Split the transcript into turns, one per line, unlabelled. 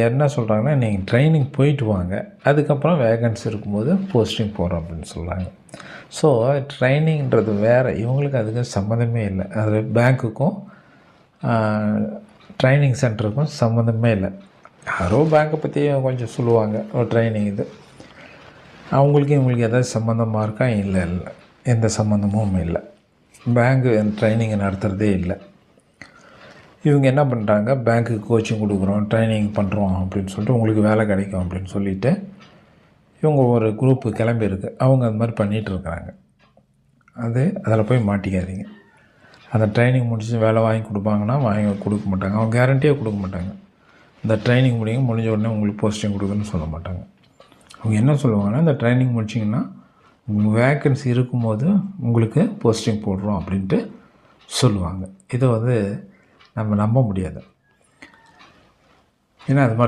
என்ன சொல்கிறாங்கன்னா, நீங்கள் ட்ரைனிங் போயிட்டு வாங்க, அதுக்கப்புறம் வேகன்சி இருக்கும்போது போஸ்டிங் போகிறோம் அப்படின்னு சொல்கிறாங்க. ஸோ ட்ரைனிங்கிறது வேறு, இவங்களுக்கு அதுக்கு சம்மந்தமே இல்லை. அது பேங்க்குக்கும் ட்ரைனிங் சென்டருக்கும் சம்மந்தமே இல்லை. யாரோ பேங்க்கை பற்றி கொஞ்சம் சொல்லுவாங்க, ஒரு ட்ரைனிங் இது. அவங்களுக்கு இவங்களுக்கு எதாவது சம்மந்தமாக இருக்கா? இல்லை, எந்த சம்மந்தமும் இல்லை. பேங்க்கு ட்ரைனிங்கை நடத்துகிறதே இல்லை. இவங்க என்ன பண்ணுறாங்க, பேங்க்குக்கு கோச்சிங் கொடுக்குறோம், ட்ரைனிங் பண்ணுறோம் அப்படின்னு சொல்லிட்டு உங்களுக்கு வேலை கிடைக்கும் அப்படின்னு சொல்லிவிட்டு இவங்க ஒரு குரூப்பு கிளம்பியிருக்கு. அவங்க அது மாதிரி பண்ணிகிட்ருக்குறாங்க. அதில் போய் மாட்டிக்காதீங்க. அந்த ட்ரைனிங் முடிச்சு வேலை வாங்கி கொடுப்பாங்கன்னா வாங்கி கொடுக்க மாட்டாங்க. அவங்க கேரண்டியாக கொடுக்க மாட்டாங்க. இந்த ட்ரைனிங் முடிஞ்ச உடனே உங்களுக்கு போஸ்டிங் கொடுக்குன்னு சொல்ல மாட்டாங்க. அவங்க என்ன சொல்லுவாங்கன்னா, இந்த ட்ரைனிங் முடிச்சிங்கன்னா உங்கள் வேக்கன்சி இருக்கும்போது உங்களுக்கு போஸ்டிங் போடுறோம் அப்படின்ட்டு சொல்லுவாங்க. இதை நம்ம நம்ப முடியாது. ஏன்னா அது மாதிரி